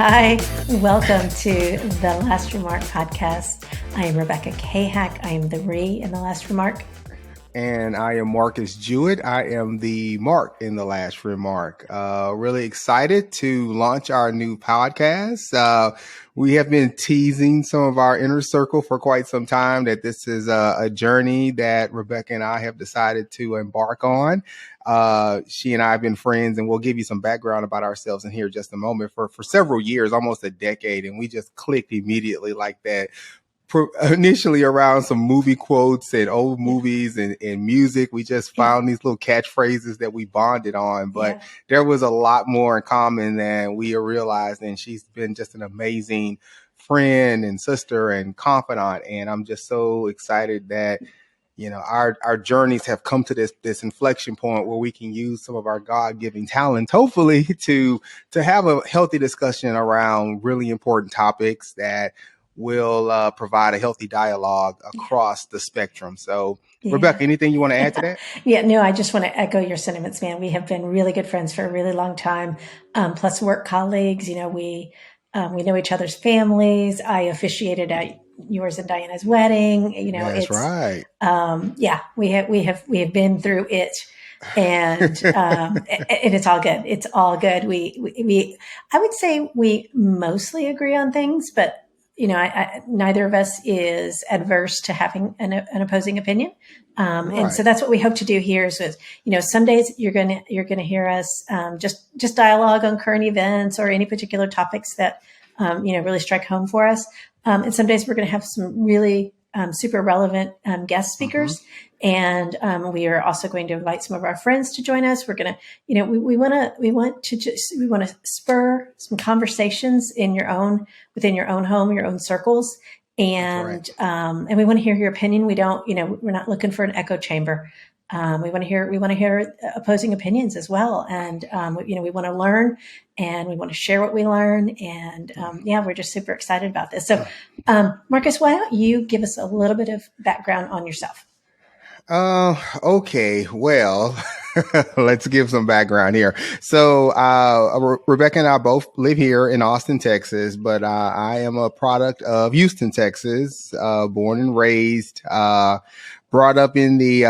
Hi, welcome to the Last Remark podcast. I am Rebecca Kahak. I am the Ree in the Last Remark. And I am Marcus Jewett. I am the Mark in the Last Remark. Really excited to launch our new podcast. We have been teasing some of our inner circle for quite some time that this is a journey that Rebecca and I have decided to embark on. She and I have been friends, and we'll give you some background about ourselves in here in just a moment, for several years, almost a decade, and we just clicked immediately like that. Initially around some movie quotes and old movies and music. We just found these little catchphrases that we bonded on, but there was a lot more in common than we realized. And she's been just an amazing friend and sister and confidant. And I'm just so excited that, you know, our journeys have come to this inflection point where we can use some of our God-given talents, hopefully to have a healthy discussion around really important topics that will provide a healthy dialogue across the spectrum. So, Rebecca, anything you want to add to that? No, I just want to echo your sentiments, man. We have been really good friends for a really long time, plus work colleagues. You know, we know each other's families. I officiated at yours and Diana's wedding. You know, that's right. We have been through it. And and it's all good. It's all good. We I would say we mostly agree on things, but you know, neither of us is adverse to having an opposing opinion, and so that's what we hope to do here. So, you know, some days you're gonna hear us just dialogue on current events or any particular topics that really strike home for us, and some days we're going to have some really super relevant guest speakers. And we are also going to invite some of our friends to join us. We're going to, you know, we want to spur some conversations within your own home, your own circles. And, and we want to hear your opinion. We don't, you know, we're not looking for an echo chamber. We want to hear opposing opinions as well. And, we want to learn and we want to share what we learn. And, we're just super excited about this. So, Marcus, why don't you give us a little bit of background on yourself? Okay. Well, let's give some background here. So, Rebecca and I both live here in Austin, Texas, but, I am a product of Houston, Texas, born and raised, brought up in the,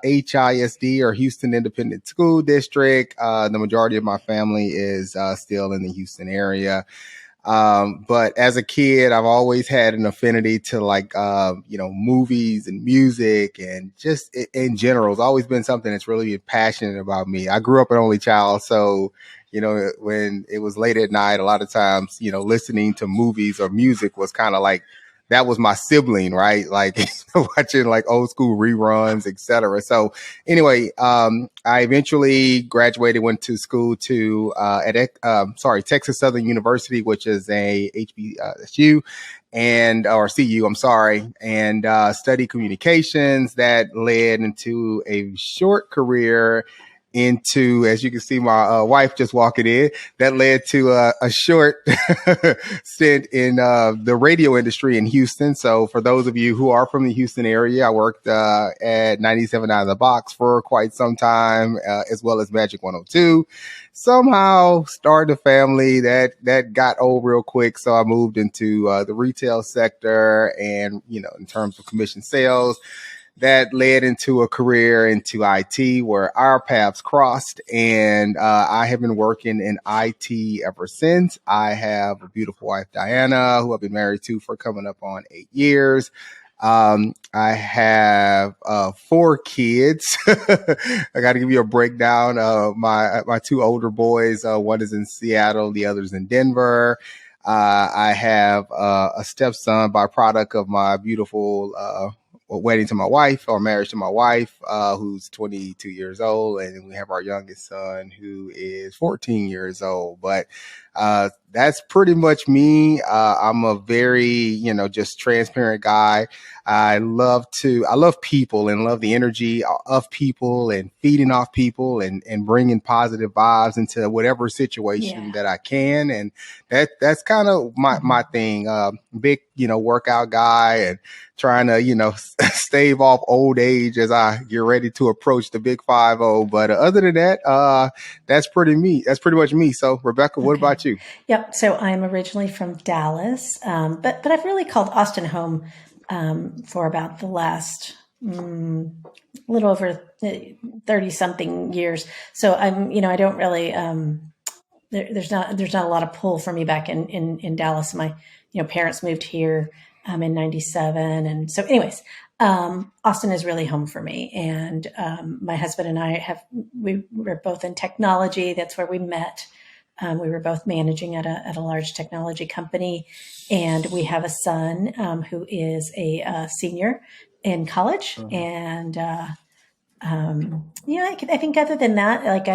HISD or Houston Independent School District. The majority of my family is, still in the Houston area. But as a kid, I've always had an affinity to movies and music and just in general. It's always been something that's really been passionate about me. I grew up an only child. So, you know, when it was late at night, a lot of times, you know, listening to movies or music was kind of like, that was my sibling, right? Like watching like old school reruns, et cetera. So anyway, I eventually graduated, went to school to, Texas Southern University, which is a HBCU or CU, I'm sorry, and, studied communications. That led into a short career into, as you can see, my wife just walking in, that led to a short stint in the radio industry in Houston. So for those of you who are from the Houston area, I worked at 97.9 The Box for quite some time, as well as Magic 102. Somehow started a family that got old real quick. So I moved into the retail sector and, you know, in terms of commission sales. That led into a career into IT where our paths crossed, and I have been working in IT ever since. I have a beautiful wife, Diana, who I've been married to for coming up on 8 years. I have 4 kids. I got to give you a breakdown of my 2 older boys. One is in Seattle, the other's in Denver. I have a stepson by product of my beautiful wedding to my wife, or marriage to my wife, who's 22 years old. And we have our youngest son who is 14 years old. But that's pretty much me. I'm a very, just transparent guy. I love people and love the energy of people and feeding off people and bringing positive vibes into whatever situation that I can. And that's kind of my thing. Big, workout guy and trying to, stave off old age as I get ready to approach the big 50. But other than that, that's pretty much me. So Rebecca, what about you? you? Yep. So I'm originally from Dallas, but I've really called Austin home for about the last little over 30 something years. So I don't really there's not a lot of pull for me back in Dallas. My parents moved here in '97, and so anyways, Austin is really home for me. And my husband and I we're both in technology. That's where we met. We were both managing at a large technology company, and we have a son who is a senior in college. And I think other than that, like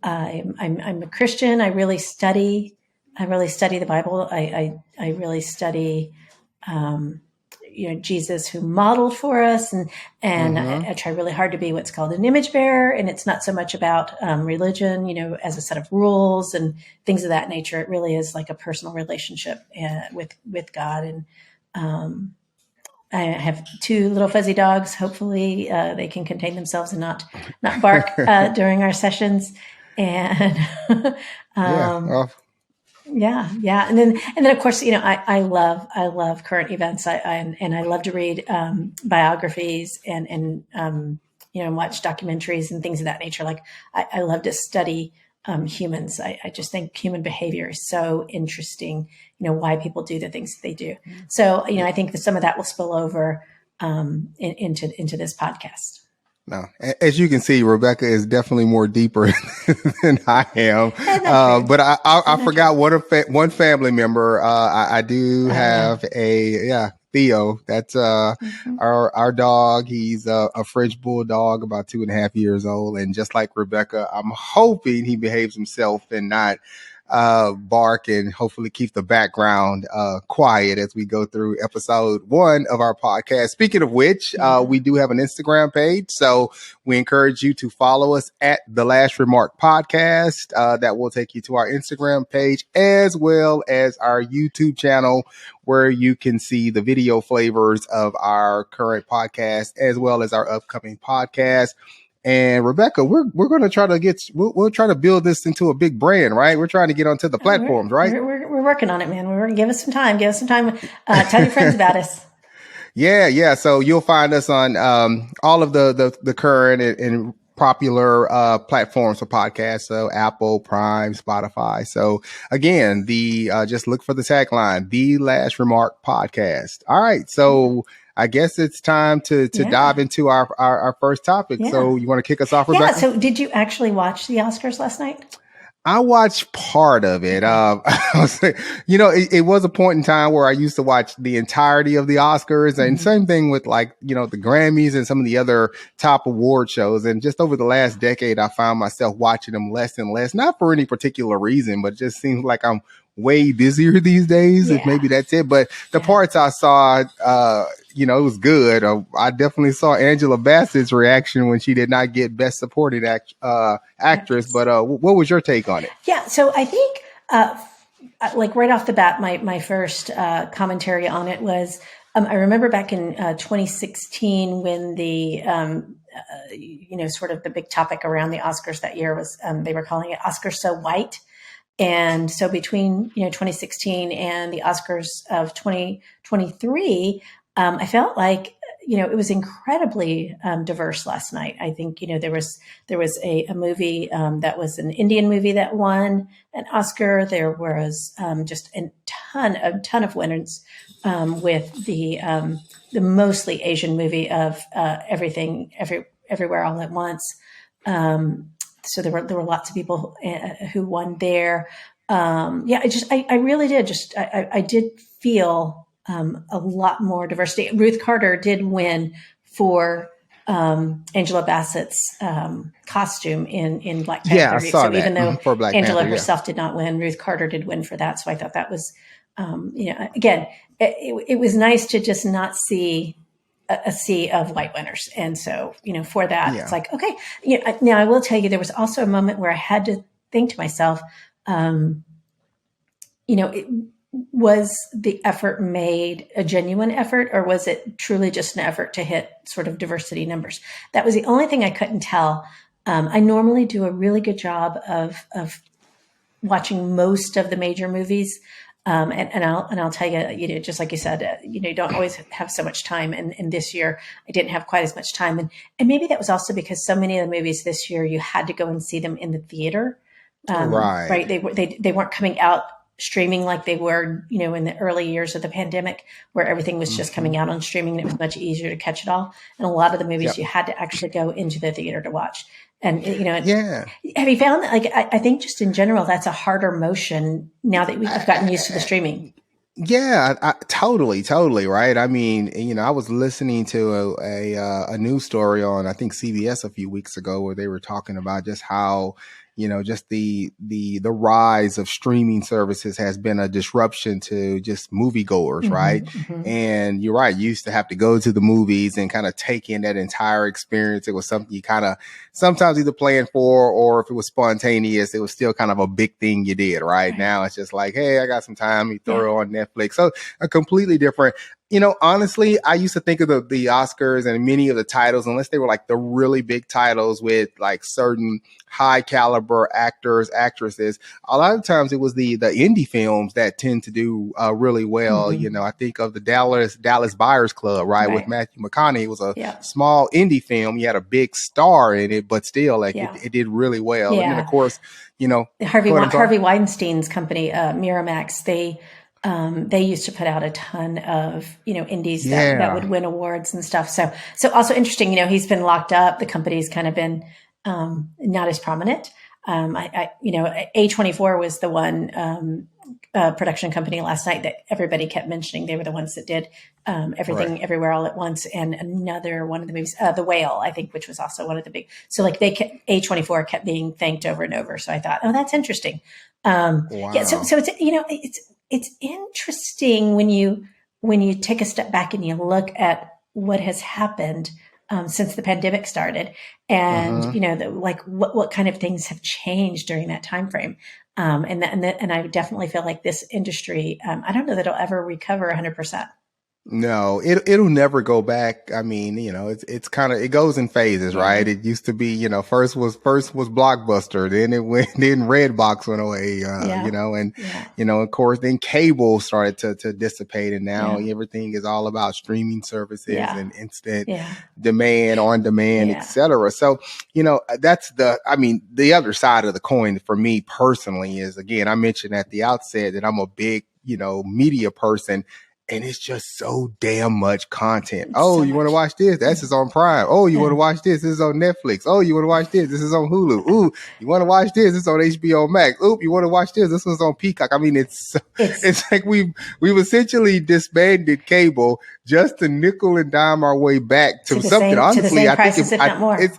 I'm a Christian. I really study the Bible. I really study Jesus, who modeled for us, and I try really hard to be what's called an image bearer. And it's not so much about religion, as a set of rules and things of that nature. It really is like a personal relationship with God. And I have two little fuzzy dogs. Hopefully, they can contain themselves and not bark during our sessions. And yeah. And then of course, I love current events. I love to read biographies and watch documentaries and things of that nature. Like I love to study humans. I just think human behavior is so interesting. Why people do the things that they do. So I think that some of that will spill over into this podcast. No, as you can see, Rebecca is definitely more deeper than I am. But I forgot one family member. I do have Theo. That's our dog. He's a French bulldog, about 2.5 years old. And just like Rebecca, I'm hoping he behaves himself and not bark, and hopefully keep the background quiet as we go through episode 1 of our podcast. Speaking of which, we do have an Instagram page, so we encourage you to follow us at The Last Remark Podcast. That will take you to our Instagram page as well as our YouTube channel, where you can see the video flavors of our current podcast as well as our upcoming podcast. And Rebecca, we're going to try to we'll try to build this into a big brand, right? We're trying to get onto the platforms, right? We're working on it, man. We're going to give us some time. Tell your friends about us. Yeah. So you'll find us on all of the current and popular platforms for podcasts. So Apple, Prime, Spotify. So again, just look for the tagline, The Last Remark Podcast. All right. So I guess it's time to dive into our first topic. Yeah. So you want to kick us off, Rebecca? Yeah. So did you actually watch the Oscars last night? I watched part of it. It was a point in time where I used to watch the entirety of the Oscars, and same thing with the Grammys and some of the other top award shows. And just over the last decade, I found myself watching them less and less, not for any particular reason, but it just seems like I'm way busier these days. Yeah. If maybe that's it. But the parts I saw, it was good. I definitely saw Angela Bassett's reaction when she did not get Best Supporting Actress. But what was your take on it? Yeah, so I think right off the bat, my first commentary on it was I remember back in 2016 when the sort of the big topic around the Oscars that year was they were calling it Oscars So White. And so between 2016 and the Oscars of 2023, I felt like it was incredibly diverse last night. I think there was a movie that was an Indian movie that won an Oscar. There was just a ton of winners with the mostly Asian movie of Everything Everywhere All at Once. So there were lots of people who won there. I really did. I did feel a lot more diversity. Ruth Carter did win for Angela Bassett's costume in Black Panther. Yeah, I saw that. Even though for Black Angela Panther, herself did not win, Ruth Carter did win for that. So I thought that was, again, it was nice to just not see a sea of white winners. And so, for that, it's like, okay. Now I will tell you, there was also a moment where I had to think to myself, was the effort made a genuine effort, or was it truly just an effort to hit sort of diversity numbers? That was the only thing I couldn't tell. I normally do a really good job of watching most of the major movies. And I'll tell you, just like you said, you don't always have so much time. And this year I didn't have quite as much time. And maybe that was also because so many of the movies this year, you had to go and see them in the theater. Right. Right. They weren't coming out streaming like they were, in the early years of the pandemic, where everything was just coming out on streaming and it was much easier to catch it all. And a lot of the movies Yep. you had to actually go into the theater to watch. And, Yeah. have you found that, like, I think just in general, that's a harder motion now that we've gotten used to the streaming? Yeah, totally, right? I mean, I was listening to a news story on, I think, CBS a few weeks ago, where they were talking about just how, just the rise of streaming services has been a disruption to just moviegoers, right? And you're right, you used to have to go to the movies and kind of take in that entire experience. It was something you kind of sometimes either planned for, or if it was spontaneous, it was still kind of a big thing you did, right? Now it's just like, hey, I got some time, you throw it on Netflix. So a completely different. Honestly, I used to think of the Oscars and many of the titles, unless they were like the really big titles with like certain high caliber actors, actresses, a lot of times it was the indie films that tend to do really well. I think of the Dallas Buyers Club, right? With Matthew McConaughey. It was a small indie film. You had a big star in it, but still, like it did really well. And then, of course, Harvey Weinstein's company, Miramax, they used to put out a ton of, indies that would win awards and stuff. So also interesting, he's been locked up. The company's kind of been not as prominent. A24 was the one production company last night that everybody kept mentioning. They were the ones that did Everything Everywhere All at Once, and another one of the movies, The Whale, I think, which was also one of the big. So like A24 kept being thanked over and over. So I thought, oh, that's interesting. Wow. Yeah. So it's interesting when you take a step back and you look at what has happened since the pandemic started, and what kind of things have changed during that time frame. And I definitely feel like this industry, I don't know that it'll ever recover 100%. No, it'll never go back. I mean, it's kind of, it goes in phases, right? It used to be, first was Blockbuster, then then Redbox went away, and of course, then cable started to dissipate, and now everything is all about streaming services and instant demand, on demand, etc. So, that's the other side of the coin for me personally is, again, I mentioned at the outset that I'm a big, media person. And it's just so damn much content. You want to watch this? This is on Prime. Oh, you want to watch this? This is on Netflix. Oh, you want to watch this? This is on Hulu. Ooh, you want to watch this? This is on HBO Max. Oop, you want to watch this? This one's on Peacock. I mean, it's like we've essentially disbanded cable just to nickel and dime our way back to something. Honestly, I think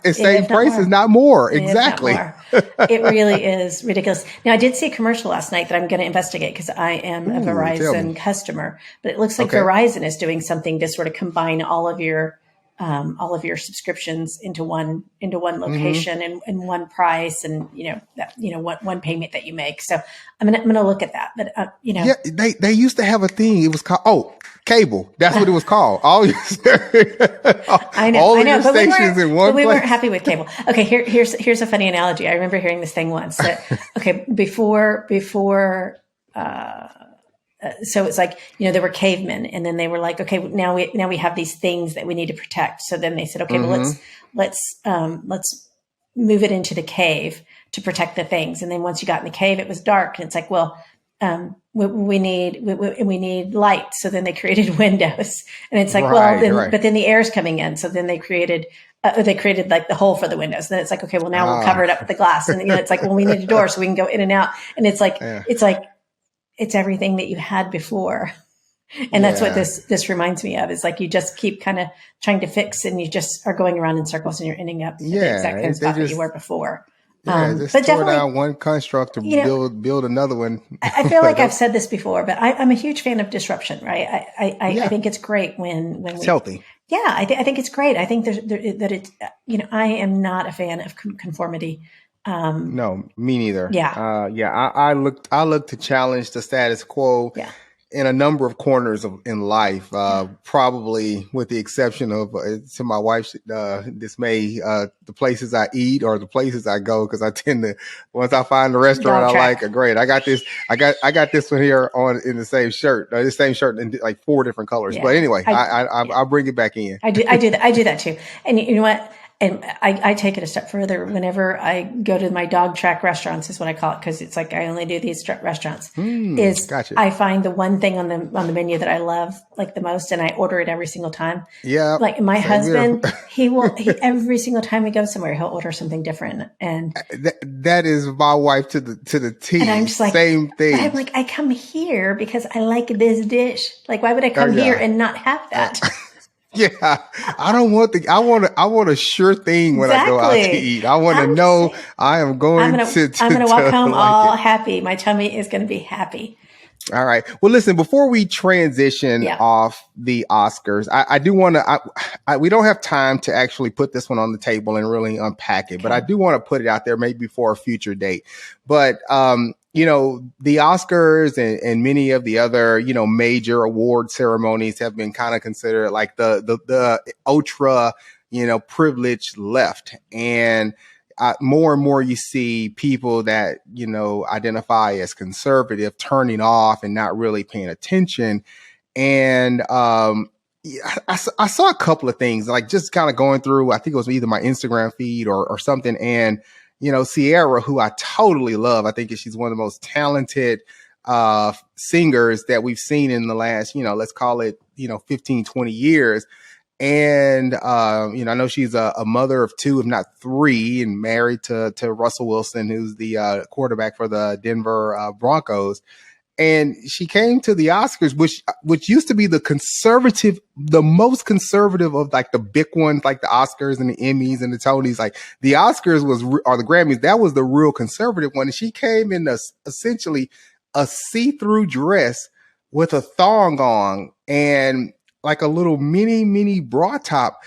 it's same prices, not more. Exactly. It really is ridiculous. Now, I did see a commercial last night that I'm going to investigate because I am a Verizon customer, but it looks like Verizon is doing something to sort of combine all of your subscriptions into one location and one price, and one payment that you make. So I'm gonna look at that. But they used to have a thing. It was called cable. That's what it was called. I know. All your stations in one place. We weren't happy with cable. Okay, here's a funny analogy. I remember hearing this thing once. That, before. So it's like, there were cavemen, and then they were like, okay, now we have these things that we need to protect. So then they said, okay, well, let's move it into the cave to protect the things. And then once you got in the cave, it was dark, and it's like, well, we need light. So then they created windows, and it's like, but then the air's coming in. So then they created like the hole for the windows. Then it's like, okay, well, now we'll cover it up with the glass. And it's like, well, we need a door so we can go in and out. And it's like, it's everything that you had before. And that's what this reminds me of, is like, you just keep kind of trying to fix, and you just are going around in circles, and you're ending up in the exact same spot that you were before. Just tore down one construct to build another one. I feel like I've said this before, but I'm a huge fan of disruption, right? I think it's great when it's healthy. Yeah, I think it's great. I think that it's, I am not a fan of conformity. No, me neither. Yeah. I look to challenge the status quo. Yeah. in a number of corners in life, probably with the exception of, to my wife's dismay, the places I eat or the places I go, because I tend to, once I find the restaurant I like, great, I got this one here on in the same shirt, the same shirt in like 4 different colors. But anyway, I'll bring it back in. I do that too. And you know what? And I take it a step further. Whenever I go to my dog track restaurants, is what I call it, because it's like I only do these restaurants. Gotcha. I find the one thing on the menu that I love like the most, and I order it every single time. Yeah, like my husband, he every single time we go somewhere, he'll order something different, and that is my wife to the T. And I'm just like, same thing. I'm like, I come here because I like this dish. Like, why would I come here and not have that? Yeah, I don't want I want a sure thing when I go out to eat. I want to know I am going I'm going to walk home all happy. My tummy is going to be happy. All right. Well, listen, before we transition off the Oscars, I do want to, we don't have time to actually put this one on the table and really unpack it, but I do want to put it out there maybe for a future date. But, you know, the Oscars and many of the other, you know, major award ceremonies have been kind of considered like the ultra, you know, privileged left. And more and more you see people that, you know, identify as conservative turning off and not really paying attention. And I saw a couple of things, like just kind of going through, I think it was either my Instagram feed or something. And, you know, Ciara, who I totally love, I think she's one of the most talented singers that we've seen in the last, you know, let's call it, you know, 15, 20 years. And, you know, I know she's a mother of 2, if not 3, and married to Russell Wilson, who's the quarterback for the Denver Broncos. And she came to the Oscars, which used to be the most conservative of like the big ones, like the Oscars and the Emmys and the Tonys. Like the Oscars or the Grammys, that was the real conservative one. And she came in essentially a see-through dress with a thong on and like a little mini bra top.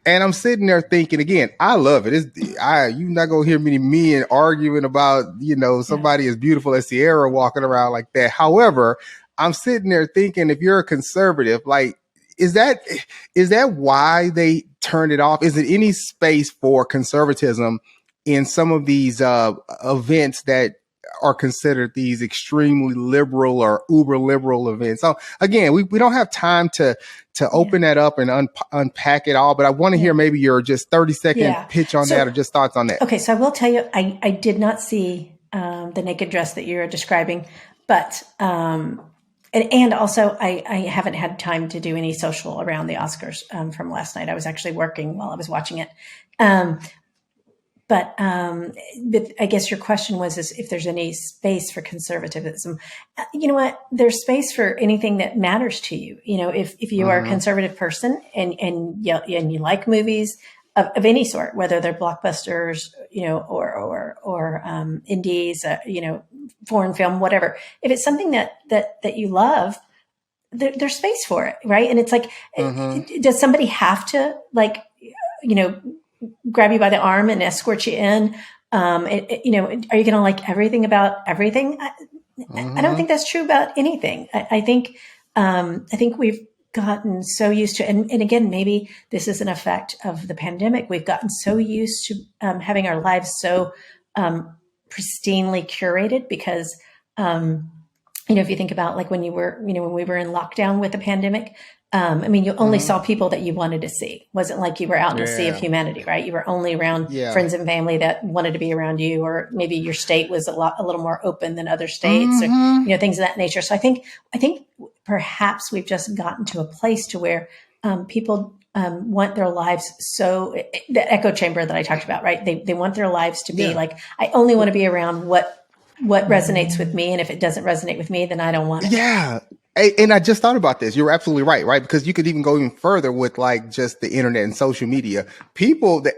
And I'm sitting there thinking, again, I love it. You're not going to hear me and arguing about, you know, somebody as beautiful as Ciara walking around like that. However, I'm sitting there thinking, if you're a conservative, like, is that why they turned it off? Is there any space for conservatism in some of these events that are considered these extremely liberal or uber liberal events? So again, we don't have time to open that up and unpack it all, but I want to hear maybe your just 30-second pitch on that, or just thoughts on that. Okay. So I will tell you, I did not see the naked dress that you're describing, but and also I haven't had time to do any social around the Oscars from last night. I was actually working while I was watching it. But I guess your question was if there's any space for conservatism. You know what? There's space for anything that matters to you. You know, if you are a conservative person and you like movies of any sort, whether they're blockbusters, you know, or indies, you know, foreign film, whatever. If it's something that you love, there's space for it, right? And it's like, does somebody have to, like, you know, grab you by the arm and escort you in? You know, are you going to like everything about everything? I don't think that's true about anything. I think we've gotten so used to, and again, maybe this is an effect of the pandemic. We've gotten so used to having our lives so pristinely curated because, you know, if you think about like when we were in lockdown with the pandemic, I mean, you only saw people that you wanted to see. It wasn't like you were out in a sea of humanity, right? You were only around friends and family that wanted to be around you, or maybe your state was a little more open than other states, or, you know, things of that nature. So I think perhaps we've just gotten to a place to where people want their lives the echo chamber that I talked about, right? They want their lives to be like, I only want to be around what resonates with me, and if it doesn't resonate with me, then I don't want it. Yeah. And I just thought about this. You're absolutely right? Because you could even go even further with like just the internet and social media.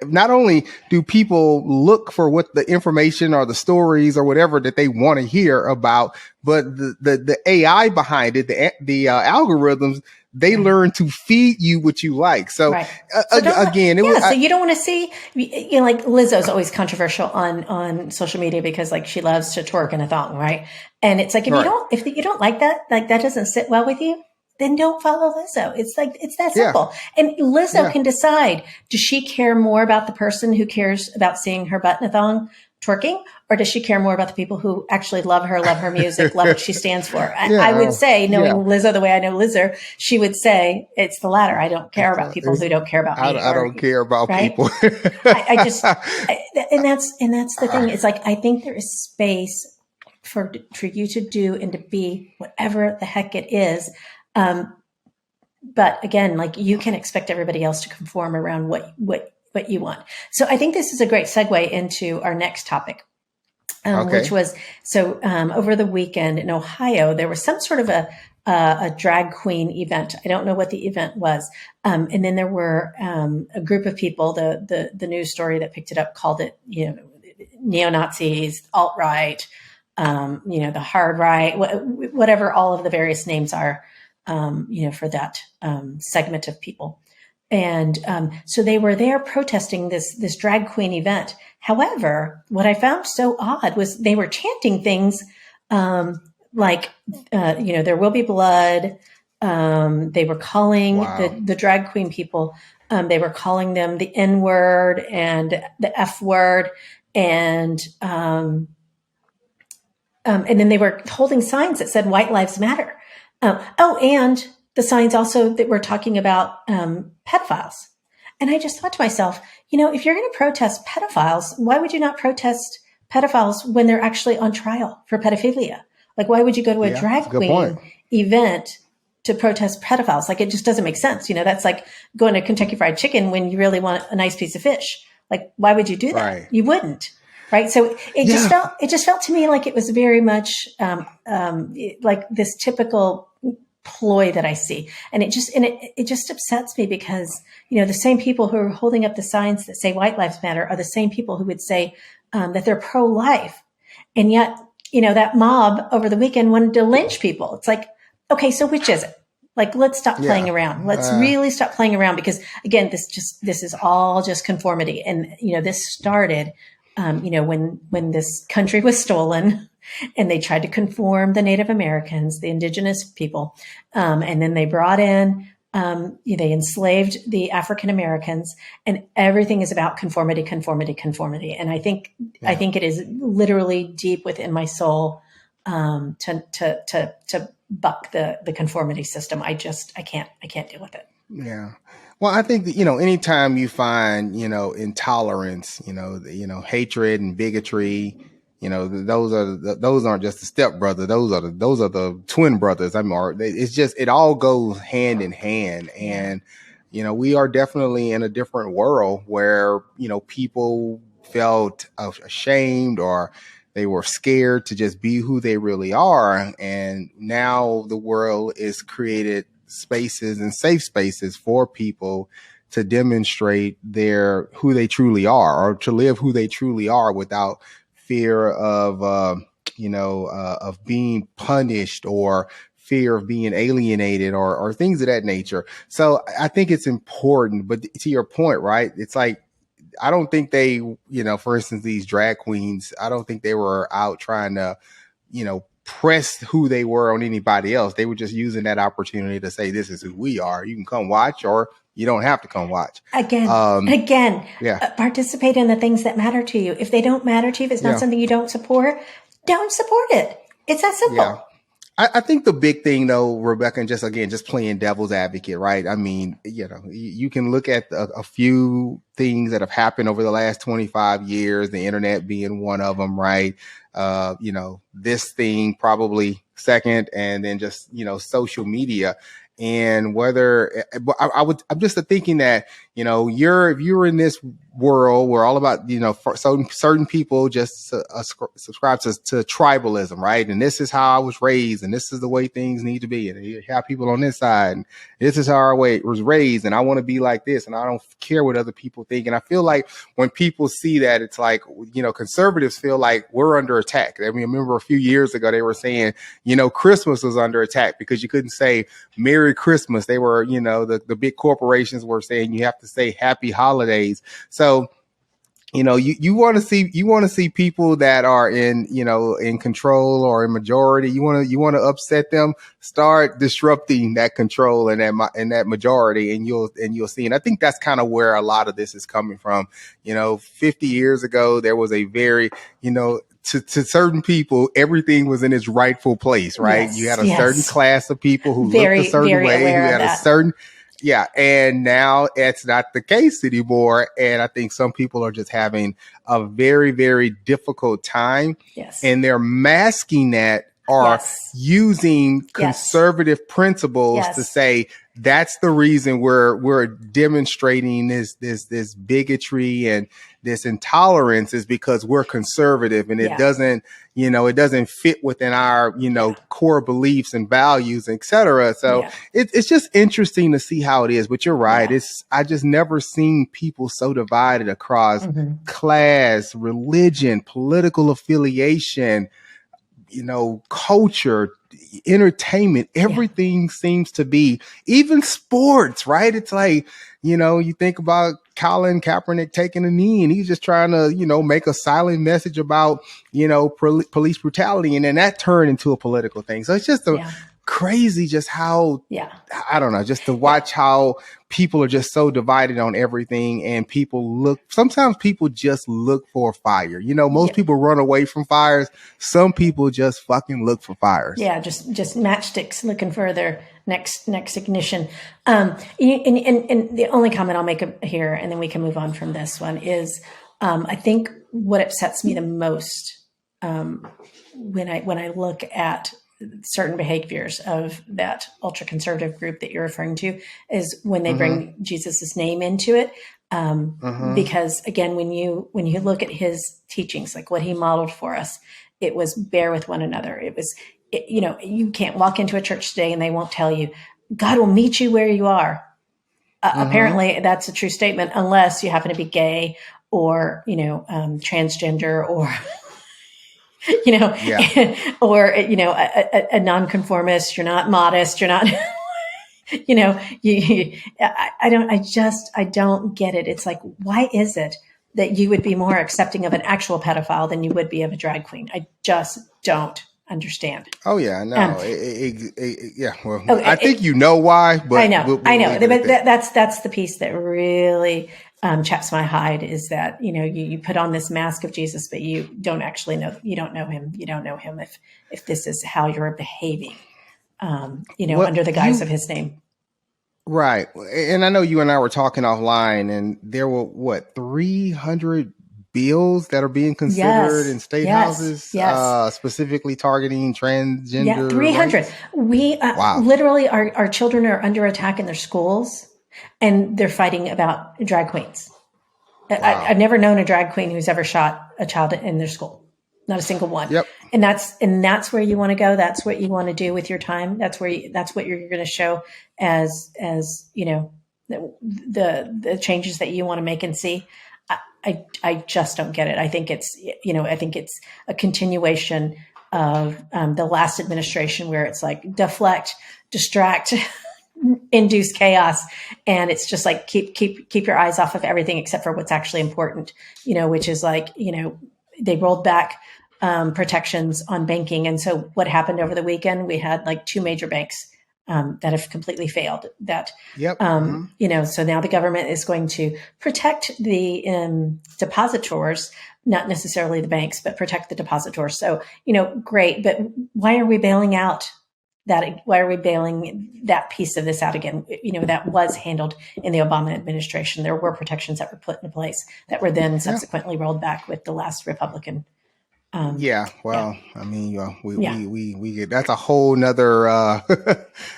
Not only do people look for what the information or the stories or whatever that they want to hear about, but the AI behind it, the algorithms, they learn to feed you what you like. So, right. So again, so you don't want to see, you know, like Lizzo's always controversial on social media because like she loves to twerk in a thong, right? And it's like, right. if you don't like that doesn't sit well with you, then don't follow Lizzo. It's like, it's that Yeah. simple. And Lizzo Yeah. can decide, does she care more about the person who cares about seeing her butt in a thong twerking, or does she care more about the people who actually love her music, love what she stands for? I would say, knowing Lizzo the way I know Lizzo, she would say it's the latter. I don't care about people who don't care about me. I don't care about right? people. And that's the thing. It's like, I think there is space for you to do and to be whatever the heck it is. But again, like, you can expect everybody else to conform around what you want. So I think this is a great segue into our next topic, which was, over the weekend in Ohio, there was some sort of a drag queen event. I don't know what the event was. And then there were a group of people, the news story that picked it up called it, you know, neo-Nazis, alt-right, you know, the hard right, whatever all of the various names are, you know, for that segment of people. And so they were there protesting this drag queen event. However, what I found so odd was they were chanting things like, you know, there will be blood. They were calling the drag queen people, they were calling them the N word and the F word. And then they were holding signs that said White Lives Matter. And the signs also that were talking about pedophiles. And I just thought to myself, you know, if you're going to protest pedophiles, why would you not protest pedophiles when they're actually on trial for pedophilia? Like, why would you go to a drag queen event to protest pedophiles? Like, it just doesn't make sense. You know, that's like going to Kentucky Fried Chicken when you really want a nice piece of fish. Like, why would you do that? Right. You wouldn't. Right. So it just felt to me like it was very much like this typical ploy that I see. And it just upsets me because, you know, the same people who are holding up the signs that say White Lives Matter are the same people who would say that they're pro-life. And yet, you know, that mob over the weekend wanted to lynch people. It's like, okay, so which is it? Like, let's stop playing around. Let's really stop playing around, because again, this is all just conformity. And, you know, this started, you know, when this country was stolen and they tried to conform the Native Americans, the indigenous people. And then they brought in, they enslaved the African Americans, and everything is about conformity. And I think it is literally deep within my soul, to buck the conformity system. I can't deal with it. Yeah. Well, I think that, you know, anytime you find, you know, intolerance, you know, hatred and bigotry, you know, those aren't just the stepbrother. Those are the twin brothers. I mean, it's just, it all goes hand in hand. And, you know, we are definitely in a different world where, you know, people felt ashamed or they were scared to just be who they really are. And now the world is created spaces and safe spaces for people to demonstrate who they truly are, or to live who they truly are without fear of, of being punished, or fear of being alienated, or things of that nature. So I think it's important, but to your point, right? It's like, I don't think they, you know, for instance, these drag queens, I don't think they were out trying to, you know, press who they were on anybody else. They were just using that opportunity to say, this is who we are. You can come watch, or you don't have to come watch. Again, participate in the things that matter to you. If they don't matter to you, if it's not something you don't support it. It's that simple. Yeah. I think the big thing, though, Rebecca, and just playing devil's advocate, right? I mean, you know, you can look at a few things that have happened over the last 25 years, the internet being one of them, right? You know, this thing probably second, and then just, you know, social media. And whether I'm just thinking that, if you're in this world where all about, for certain people just subscribe to tribalism, right? And this is how I was raised, and this is the way things need to be. And you have people on this side, and this is how our way was raised, and I want to be like this, and I don't care what other people think. And I feel like when people see that, it's like, conservatives feel like we're under attack. I mean, I remember a few years ago, they were saying, Christmas was under attack because you couldn't say Merry Christmas. They were, the big corporations were saying you have to say Happy Holidays. So, you want to see people that are in control or in majority. You want to upset them. Start disrupting that control and that majority, and you'll see. And I think that's kind of where a lot of this is coming from. 50 years ago, there was a very, to certain people, everything was in its rightful place, right? Yes, you had a certain class of people who looked a certain way, who had a certain. Yeah. And now it's not the case anymore. And I think some people are just having a very, very difficult time. Yes. And they're masking that or using conservative principles to say that's the reason we're demonstrating this bigotry and this intolerance is because we're conservative, and it doesn't fit within our, core beliefs and values, et cetera. So it's just interesting to see how it is, but you're right. I just never seen people so divided across class, religion, political affiliation, culture, entertainment, everything seems to be, even sports, right? It's like, you think about Colin Kaepernick taking a knee, and he's just trying to, make a silent message about, police brutality. And then that turned into a political thing. So it's just crazy just how, I don't know, just to watch how people are just so divided on everything, and sometimes people just look for fire. Most people run away from fires. Some people just fucking look for fires. Yeah. Just matchsticks looking for their next ignition. And the only comment I'll make here, and then we can move on from this one, is I think what upsets me the most when I look at certain behaviors of that ultra conservative group that you're referring to is when they bring Jesus's name into it. Because again, when you look at his teachings, like what he modeled for us, it was bear with one another. It was, you can't walk into a church today and they won't tell you God will meet you where you are. Apparently that's a true statement, unless you happen to be gay or, transgender or, or, a nonconformist. You're not modest. You're not, I don't get it. It's like, why is it that you would be more accepting of an actual pedophile than you would be of a drag queen? I just don't understand. Oh yeah, no, Well, I think you know why, but I know, but that's the piece that really chaps my hide, is that you put on this mask of Jesus, but you don't actually know. You don't know him. You don't know him if this is how you're behaving. Under the guise of his name. Right. And I know you and I were talking offline, and there were 300 bills that are being considered in state houses, specifically targeting transgender. Yeah, 300. Rights? We literally, our children are under attack in their schools, and they're fighting about drag queens. Wow. I've never known a drag queen who's ever shot a child in their school. Not a single one. Yep. And that's where you want to go. That's what you want to do with your time. That's what you're going to show as the changes that you want to make and see. I just don't get it. I think it's a continuation of the last administration, where it's like deflect, distract, induce chaos. And it's just like, keep your eyes off of everything except for what's actually important, which is like, they rolled back protections on banking. And so what happened over the weekend, we had like 2 major banks that have completely failed. So now the government is going to protect the depositors, not necessarily the banks, but protect the depositors. So, great. But why are we bailing out that? Why are we bailing that piece of this out again? That was handled in the Obama administration. There were protections that were put into place that were then subsequently rolled back with the last Republican Yeah, Yeah. well, I mean, Yeah. we get that's a whole nother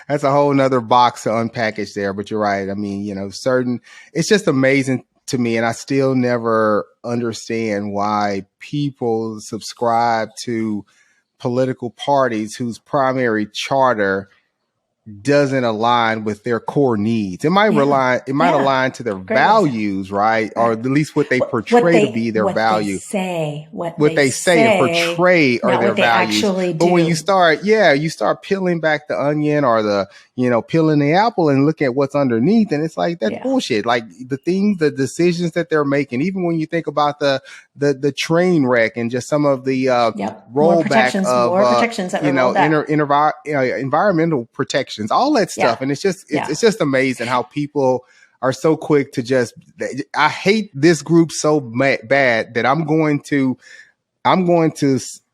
that's a whole nother box to unpackage there. But you're right. I mean, certain it's just amazing to me, and I still never understand why people subscribe to political parties whose primary charter doesn't align with their core needs. Yeah. It might Yeah. align to their Great way to say it. values, right? Or Right. at least what they What portray to they be their value, what what they they say and say, portray are not their what they values. actually But when you do. start, you start peeling back the onion or peeling the apple and looking at what's underneath, and it's like that's Yeah. bullshit. Like the decisions that they're making, even when you think about the train wreck and just some of the Yep. rollback of More protections that were rolled back. environmental protections, all that stuff, Yeah. and it's just Yeah. it's just amazing how people are so quick to just. I hate this group so bad that I'm going to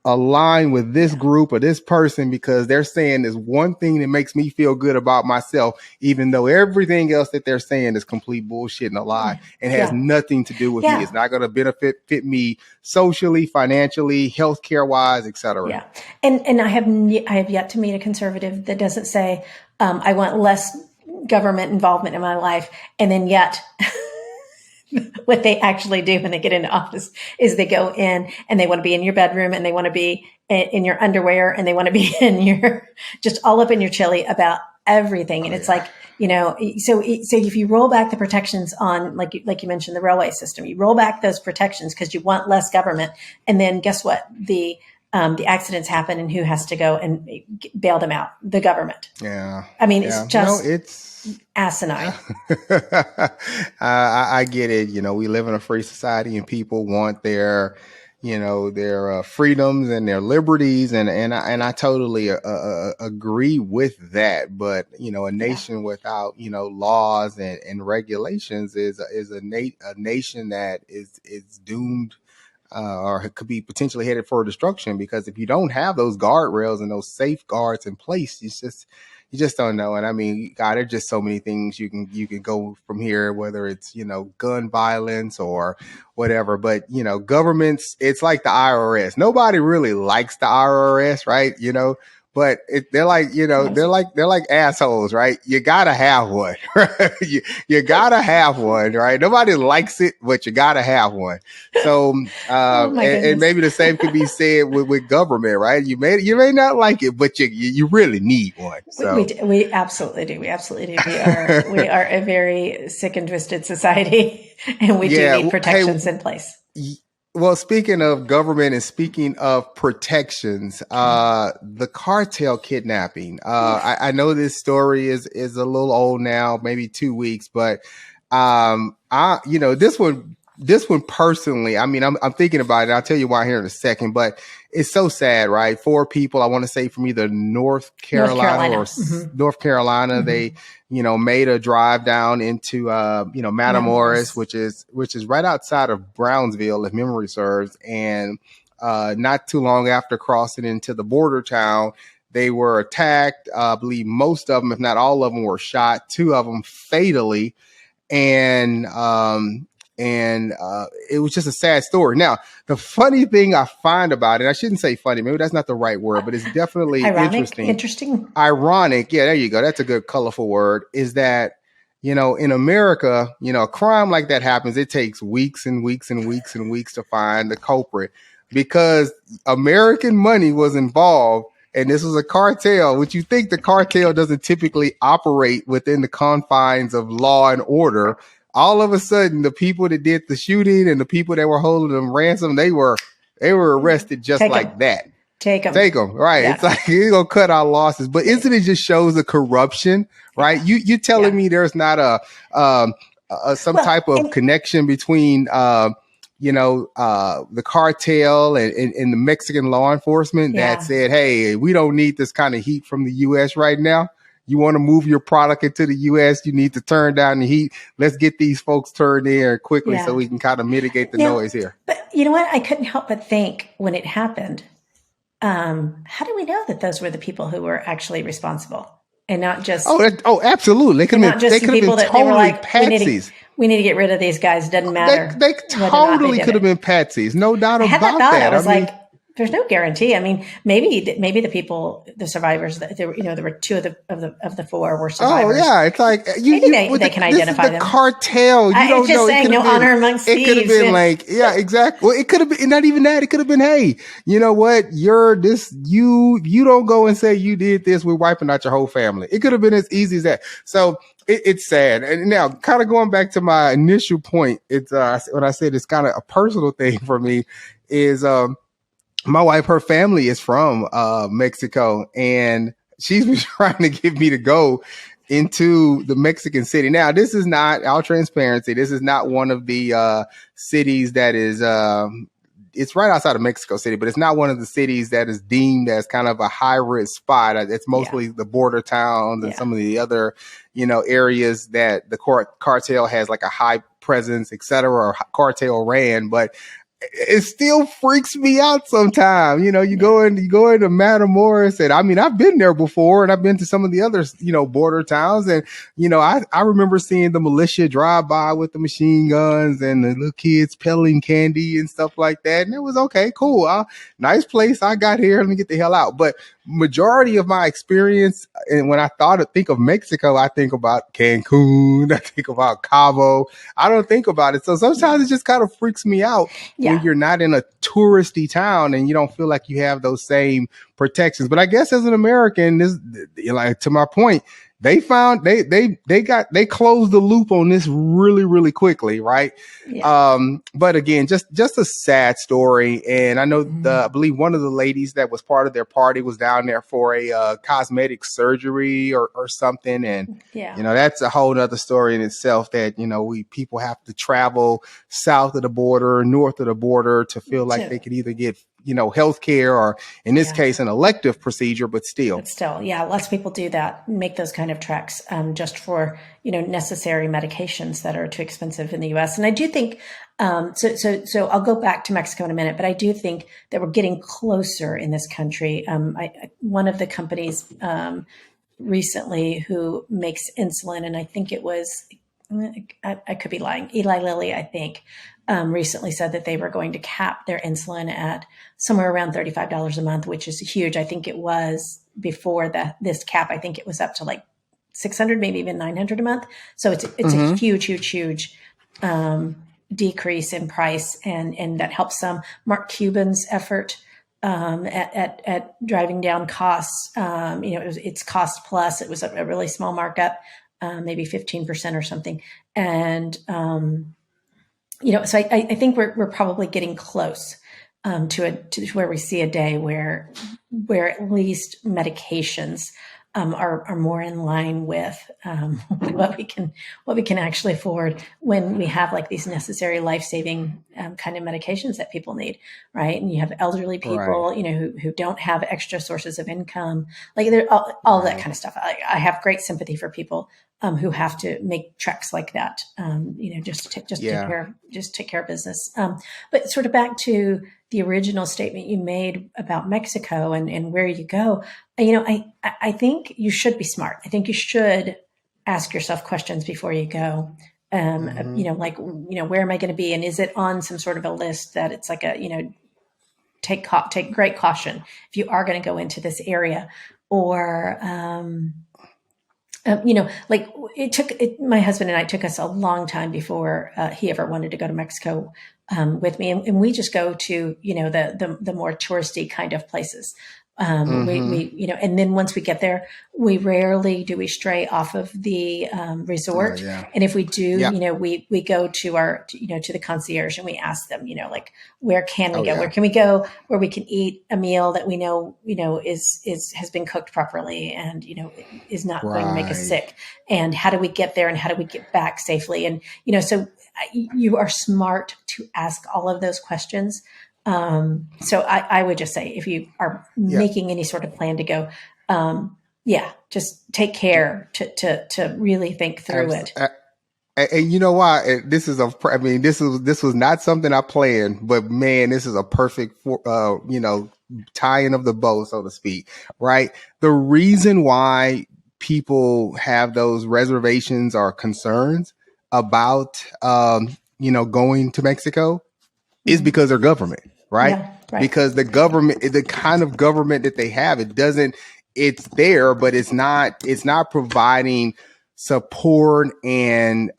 align with this Yeah. group or this person because they're saying this one thing that makes me feel good about myself, even though everything else that they're saying is complete bullshit and a lie and has Yeah. nothing to do with me. Yeah. It's not going to fit me socially, financially, healthcare wise, etc. Yeah. And I have yet to meet a conservative that doesn't say, I want less government involvement in my life. And then yet what they actually do when they get into office is they go in and they want to be in your bedroom and they want to be in your underwear and they want to be in your, just all up in your chili about everything. And it's like, so if you roll back the protections on, like you mentioned, the railway system, you roll back those protections because you want less government. And then guess what? The accidents happen and who has to go and bail them out? The government. Yeah. I mean, it's just it's asinine. I get it. We live in a free society and people want their freedoms and their liberties. And I totally agree with that. But, a nation without, laws and regulations is a nation that is doomed or could be potentially headed for destruction, because if you don't have those guardrails and those safeguards in place, you just don't know. And I mean, God, there's just so many things you can go from here, whether it's, gun violence or whatever. But, governments, it's like the IRS. Nobody really likes the IRS, right? But they're like, they're like assholes, right? You gotta have one. Right? You gotta have one, right? Nobody likes it, but you gotta have one. So, and maybe the same could be said with government, right? You may not like it, but you really need one. So we absolutely do. We absolutely do. We are a very sick and twisted society, and we do need protections in place. Well, speaking of government and speaking of protections, the cartel kidnapping. I know this story is a little old now, maybe 2 weeks, but this one personally, I mean, I'm thinking about it. I'll tell you why here in a second, but it's so sad, right? 4 people, I want to say from either North Carolina. Mm-hmm. North Carolina. Mm-hmm. They, made a drive down into, Matamoros, which is right outside of Brownsville, if memory serves. And, not too long after crossing into the border town, they were attacked. I believe most of them, if not all of them, were shot, 2 of them fatally. And it was just a sad story. Now, the funny thing I find about it, I shouldn't say funny, maybe that's not the right word, but it's definitely interesting. Ironic. Yeah, there you go. That's a good, colorful word. Is that, in America, a crime like that happens. It takes weeks and weeks and weeks and weeks to find the culprit because American money was involved. And this was a cartel, which you think the cartel doesn't typically operate within the confines of law and order. All of a sudden, the people that did the shooting and the people that were holding them ransom, they were arrested just that. Take them. Right. Yeah. It's like, you're going to cut our losses. But isn't it just shows the corruption, right? You telling me there's not some type of connection between, the cartel and the Mexican law enforcement that said, hey, we don't need this kind of heat from the U.S. right now. You want to move your product into the U.S., you need to turn down the heat. Let's get these folks turned in quickly so we can kind of mitigate the noise here. But you know what? I couldn't help but think when it happened, how do we know that those were the people who were actually responsible and not just... Oh, absolutely. They could have been totally patsies. We need to get rid of these guys. Doesn't matter. They totally could have been patsies. No doubt about that. I was like, There's no guarantee. I mean, maybe the people, the survivors, that there, there were two of the four were Oh survivors. yeah, it's like Maybe they the, can this is identify the them. cartel. You It's don't just know. saying, no honor amongst It could have thieves. been like, yeah, exactly. Well, it could have been not even that. It could have been, hey, you know what? You don't go and say you did this. We're wiping out your whole family. It could have been as easy as that. So it's sad. And now, kind of going back to my initial point, it's when I said it's kind of a personal thing for me is my wife, her family is from Mexico, and she's been trying to get me to go into the Mexican city. Now, this is not, all transparency, this is not one of the cities that is it's right outside of Mexico City, but it's not one of the cities that is deemed as kind of a high risk spot. It's mostly the border towns and some of the other, areas that the cartel has like a high presence, et cetera, or cartel ran. But it still freaks me out sometimes. You go into Matamoros, and I mean, I've been there before, and I've been to some of the other, border towns, and I remember seeing the militia drive by with the machine guns and the little kids peddling candy and stuff like that, and it was okay, cool, nice place. I got here, let me get the hell out. But majority of my experience, and when I think of Mexico, I think about Cancun, I think about Cabo. I don't think about it. So sometimes it just kind of freaks me out when you're not in a touristy town and you don't feel like you have those same protections. But I guess as an American, this, like, to my point, they found they closed the loop on this really, really quickly, right? But again, just a sad story. And I know I believe one of the ladies that was part of their party was down there for a cosmetic surgery or something. And that's a whole nother story in itself, that people have to travel south of the border, north of the border to feel like they could either get health care, or in this case, an elective procedure, but still, lots of people do that, make those kind of treks just for, necessary medications that are too expensive in the US. And I do think, so I'll go back to Mexico in a minute, but I do think that we're getting closer in this country. One of the companies recently who makes insulin, and I think it was, I could be lying, Eli Lilly, I think, recently said that they were going to cap their insulin at somewhere around $35 a month, which is huge. I think it was before this cap, I think it was up to like 600, maybe even 900 a month. So it's a huge decrease in price, and that helps some. Mark Cuban's effort at driving down costs, it's cost plus. It was a really small markup, maybe 15% or something, and so I think we're probably getting close to where we see a day where at least medications are more in line with what we can actually afford when we have like these necessary life-saving kind of medications that people need, right? And you have elderly people, who don't have extra sources of income, like all that kind of stuff. I have great sympathy for people who have to make treks like that, just take care of business. But sort of back to the original statement you made about Mexico and where you go, I think you should be smart. I think you should ask yourself questions before you go. Where am I going to be? And is it on some sort of a list that it's like take great caution if you are going to go into this area, or, like my husband and I, took us a long time before he ever wanted to go to Mexico with me. And we just go to, the more touristy kind of places. We and then once we get there, we rarely do we stray off of the resort. And if we do, we go to our, to the concierge, and we ask them, like, where can we go? Where can we go where we can eat a meal that we know, has been cooked properly and, is not going to make us sick? And how do we get there, and how do we get back safely? And, so you are smart to ask all of those questions. So I would just say, if you are making any sort of plan to go, just take care to really think through it. And you know why? This was not something I planned, but man, this is a perfect, tying of the bow, so to speak, right? The reason why people have those reservations or concerns about, going to Mexico is because their government, right? because the government, the kind of government that they have, it's there, but it's not providing support and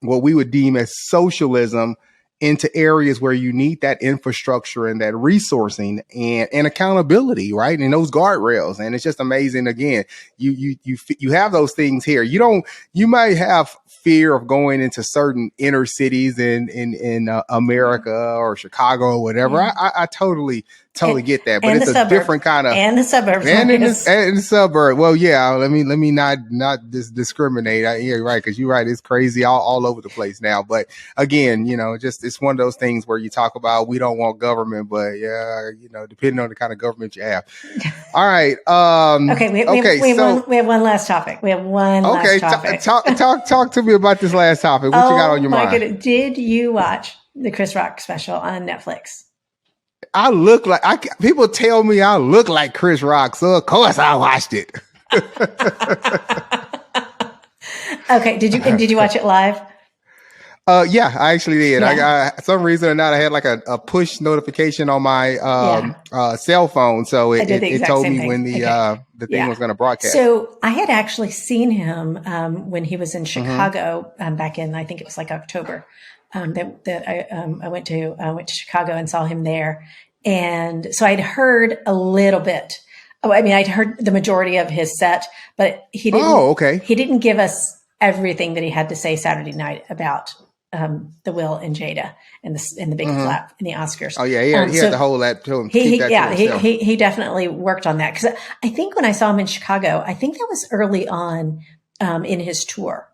what we would deem as socialism into areas where you need that infrastructure and that resourcing and accountability, right? And those guardrails. And it's just amazing. Again, you have those things here. You might have fear of going into certain inner cities in America or Chicago or whatever. I totally get that, but it's a different kind of, and the suburbs and in the suburb. Well, yeah, let me not discriminate. Yeah, right. Cause you're right. It's crazy all over the place now. But again, it's one of those things where you talk about, we don't want government, but yeah, depending on the kind of government you have. All right. Okay. We have one last topic. Last topic. Talk to me about this last topic. What you got on your mind? Goodness. Did you watch the Chris Rock special on Netflix? I look like people tell me I look like Chris Rock, so of course I watched it. Okay, did you watch it live? Yeah, I actually did. Yeah. I got some reason or not, I had like a push notification on my cell phone, so it told me when the thing was going to broadcast. So I had actually seen him when he was in Chicago back in, I think it was like October. I went to Chicago and saw him there. And so I'd heard a little bit. I'd heard the majority of his set, but he didn't give us everything that he had to say Saturday night about the Will and Jada and the big flap in the Oscars. Oh yeah, he had to hold that to him. He definitely worked on that, because I think when I saw him in Chicago, I think that was early on in his tour.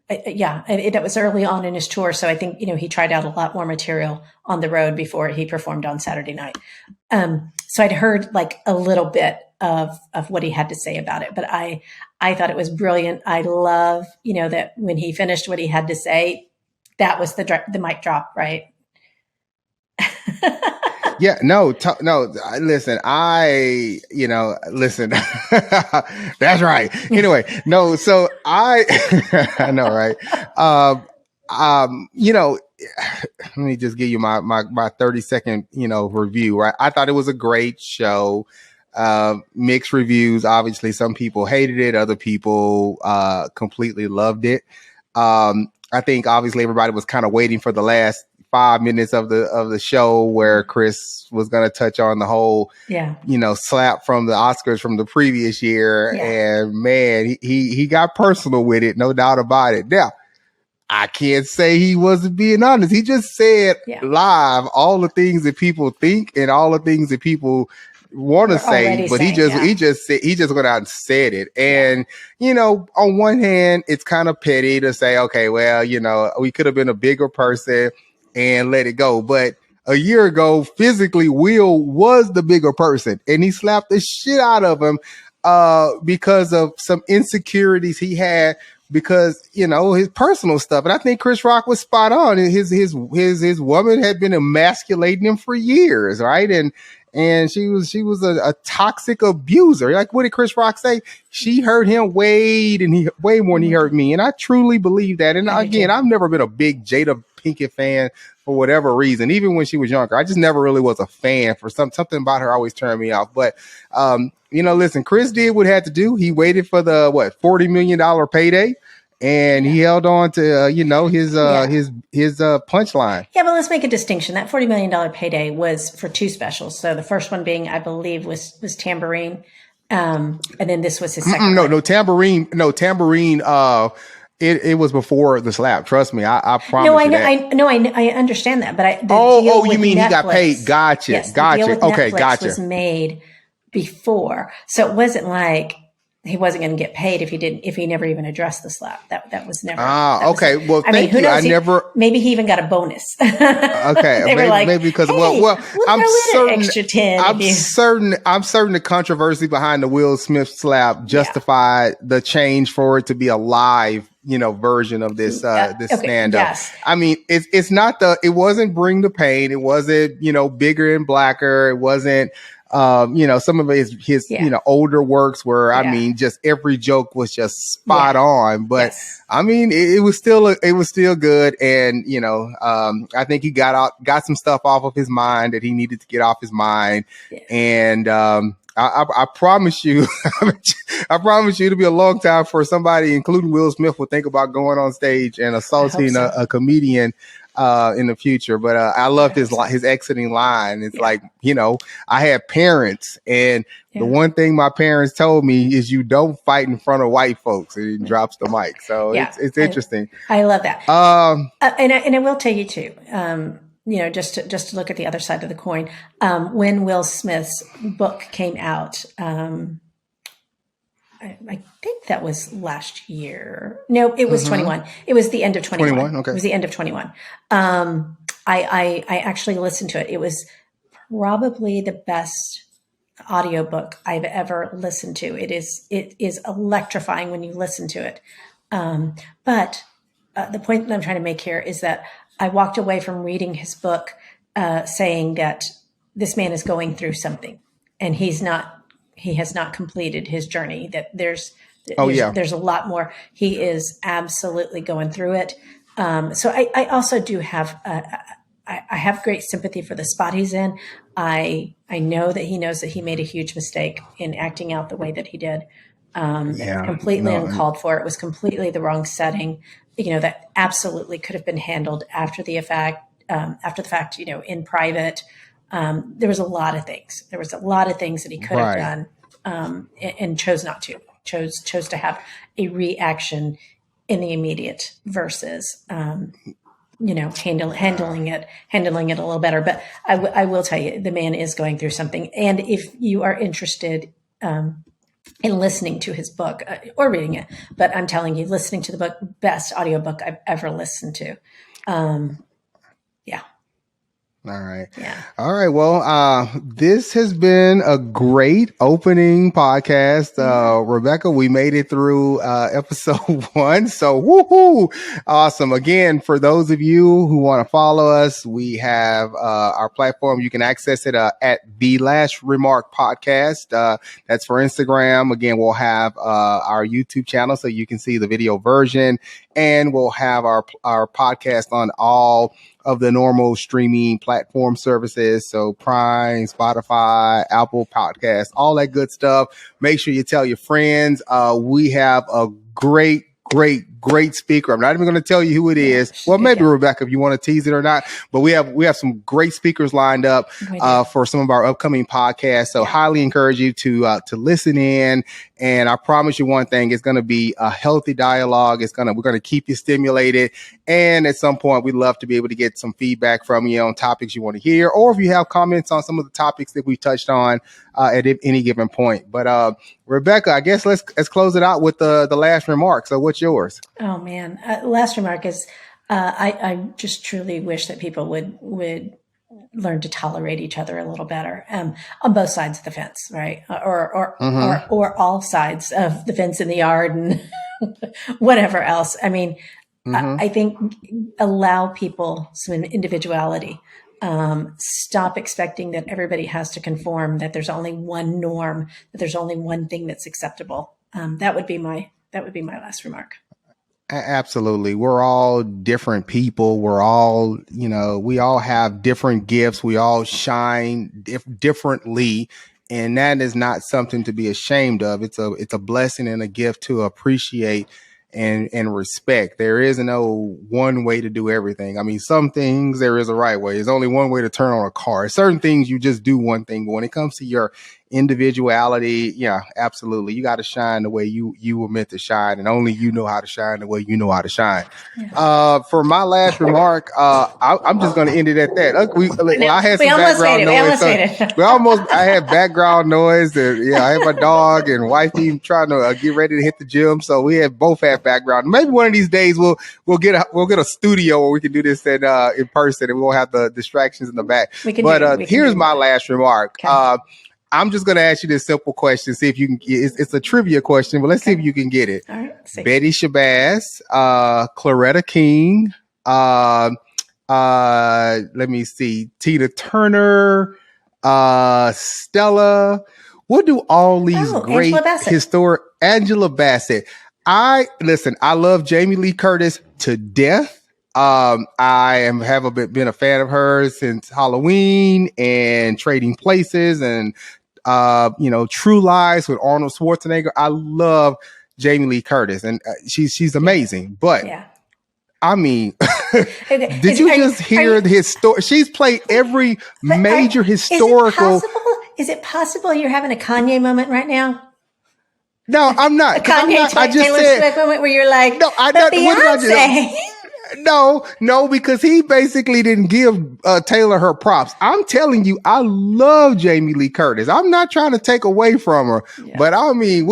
That was early on in his tour. So I think, he tried out a lot more material on the road before he performed on Saturday night. So I'd heard like a little bit of what he had to say about it, but I thought it was brilliant. I love, that when he finished what he had to say, that was the mic drop, right? Yeah, no, listen, listen, that's right. Anyway, no, so I know, right. Let me just give you my 30-second, review, right? I thought it was a great show. Mixed reviews. Obviously, some people hated it. Other people, completely loved it. I think obviously everybody was kind of waiting for the last 5 minutes of the show where Chris was going to touch on the whole, slap from the Oscars from the previous year. Yeah. And man, he got personal with it. No doubt about it. Now, I can't say he wasn't being honest. He just said live all the things that people think and all the things that people want to say, but he just went out and said it. And, on one hand, it's kind of petty to say, okay, well, we could have been a bigger person and let it go. But a year ago, physically, Will was the bigger person, and he slapped the shit out of him because of some insecurities he had because, his personal stuff. And I think Chris Rock was spot on. His woman had been emasculating him for years, right? And she was a toxic abuser. Like, what did Chris Rock say? She hurt him way more than he hurt me. And I truly believe that. And again, I've never been a big Jada Pinkett fan for whatever reason, even when she was younger. I just never really was a fan. For something about her always turned me off. But, listen, Chris did what he had to do. He waited for the, $40 million payday. And he held on to, his punchline. Yeah, but let's make a distinction. That $40 million payday was for two specials. So the first one being, I believe, was Tambourine. And then this was his second one. No, Tambourine. It was before the slap. Trust me. I promise I understand that. But you mean Netflix, he got paid? Gotcha. Yes, gotcha. The deal with Okay, Netflix gotcha. Was made before. So it wasn't like he wasn't going to get paid if he never even addressed the slap. That was never. Okay. Well, thank you. I never. Maybe he even got a bonus. Okay. maybe because we'll I'm certain. Extra 10. I'm certain the controversy behind the Will Smith slap justified the change for it to be a live, version of this stand up. Yes. I mean, it wasn't Bring the Pain. It wasn't, bigger and blacker. It wasn't some of his Yeah. older works where, I Yeah. mean, just every joke was just spot on, but Yes. I mean, it was still good. And, I think he got some stuff off of his mind that he needed to get off his mind. Yeah. And, I promise you, I promise you it'll be a long time for somebody, including Will Smith, will think about going on stage and assaulting so. a comedian in the future. But I loved his exiting line. It's like, I had parents, and the one thing my parents told me is you don't fight in front of white folks. And he drops the mic. So it's interesting. I love that. And I will tell you too, just to look at the other side of the coin, when Will Smith's book came out, I think that was last year. No, it was 21. It was the end of 21. Okay. It was the end of 21. I actually listened to it. It was probably the best audiobook I've ever listened to. It is electrifying when you listen to it. But the point that I'm trying to make here is that I walked away from reading his book saying that this man is going through something, and he has not completed his journey, that there's a lot more. He is absolutely going through it. So I also do have, I have great sympathy for the spot he's in. I know that he knows that he made a huge mistake in acting out the way that he did. It was completely uncalled for. It was completely the wrong setting. That absolutely could have been handled after the fact, in private. There was a lot of things. There was a lot of things that he could have done, and chose not to. Chose to have a reaction in the immediate versus, handling it a little better. But I will tell you, the man is going through something. And if you are interested in listening to his book or reading it, but I'm telling you, listening to the book, best audiobook I've ever listened to. All right. Yeah. All right. Well, this has been a great opening podcast. Rebecca, we made it through episode 1. So woohoo! Awesome. Again, for those of you who want to follow us, we have our platform. You can access it at The Last Remark Podcast. That's for Instagram. Again, we'll have our YouTube channel so you can see the video version, and we'll have our podcast on all of the normal streaming platform services. So Prime, Spotify, Apple Podcasts, all that good stuff. Make sure you tell your friends. We have a great speaker. I'm not even going to tell you who it is. Well, maybe Rebecca, if you want to tease it or not, but we have some great speakers lined up for some of our upcoming podcasts. So highly encourage you to listen in. And I promise you one thing, it's going to be a healthy dialogue. We're going to keep you stimulated. And at some point, we'd love to be able to get some feedback from you on topics you want to hear, or if you have comments on some of the topics that we touched on at any given point. But Rebecca, I guess let's close it out with the last remark. So what's yours? Oh man. Last remark is, I just truly wish that people would learn to tolerate each other a little better, on both sides of the fence, right? Or all sides of the fence in the yard and whatever else. I mean, I think allow people some individuality. Stop expecting that everybody has to conform, that there's only one norm, that there's only one thing that's acceptable. That would be my last remark. Absolutely. We're all different people. We're all, we all have different gifts. We all shine differently. And that is not something to be ashamed of. It's a blessing and a gift to appreciate and respect. There is no one way to do everything. I mean, some things there is a right way. There's only one way to turn on a car. Certain things you just do one thing. But when it comes to your individuality, yeah, absolutely. You got to shine the way you were meant to shine, and only you know how to shine the way you know how to shine. Yeah. For my last remark, I'm just going to end it at that. I had some background noise. I had background noise, and I had my dog and wifey trying to get ready to hit the gym, so we both had background. Maybe one of these days we'll get a studio where we can do this in person, and we won't have the distractions in the back. Here's my last remark. Okay. I'm just going to ask you this simple question, see if you can. It's a trivia question, but let's see if you can get it. All right, Betty Shabazz, Claretta King, let me see, Tina Turner, Stella. What do all these great Angela Bassett. historic Angela Bassett? I love Jamie Lee Curtis to death. Have been a fan of hers since Halloween and Trading Places and True Lies with Arnold Schwarzenegger. I love Jamie Lee Curtis, and she's amazing. But I mean, did you just hear the story? She's played every major historical. Is it possible you're having a Kanye moment right now? No, I'm not. Kanye Taylor Swift moment where you're like, no, I don't. What did I do? No, because he basically didn't give Taylor her props. I'm telling you, I love Jamie Lee Curtis. I'm not trying to take away from her, but I mean,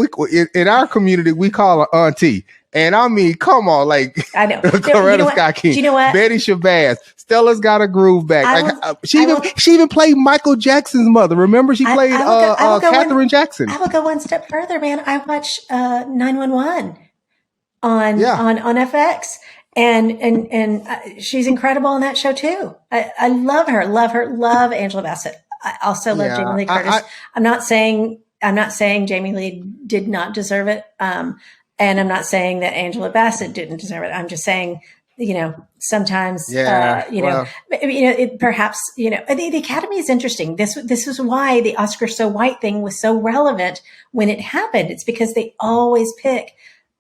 in our community, we call her auntie. And I mean, come on, like I know. Coretta Scott King, you know what? Betty Shabazz, Stella's got a groove back. She even played Michael Jackson's mother. Remember, she played Katherine Jackson. I will go one step further, man. I watched 911 on FX, and she's incredible on that show too. I love her. Love Angela Bassett. I also love Jamie Lee Curtis. I'm not saying Jamie Lee did not deserve it. And I'm not saying that Angela Bassett didn't deserve it. I'm just saying, sometimes, perhaps, the Academy is interesting. This is why the Oscar so white thing was so relevant when it happened. It's because they always pick,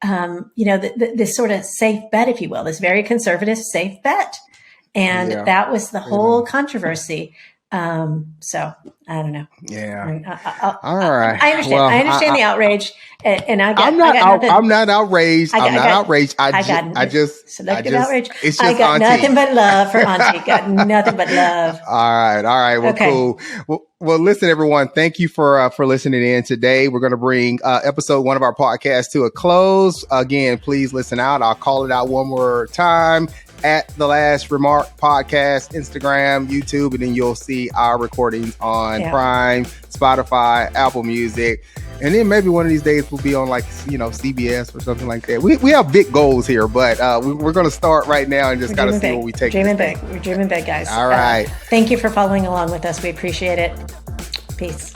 this sort of safe bet, if you will, this very conservative safe bet. And that was the whole controversy. So I don't know. Yeah. All right. I understand. Well, I understand the outrage, and I'm not outraged. I just selective outrage. It's just I got auntie. nothing but love for Auntie. Got nothing but love. All right. Well, okay. Cool. Well, listen, everyone. Thank you for listening in today. We're going to bring episode 1 of our podcast to a close. Again, please listen out. I'll call it out one more time. At The Last Remark Podcast, Instagram, YouTube, and then you'll see our recordings on Prime, Spotify, Apple Music, and then maybe one of these days we'll be on CBS or something like that. We have big goals here, but we're going to start right now and just kind of see what we take. Dreaming big. We're dreaming big, guys. All right. Thank you for following along with us. We appreciate it. Peace.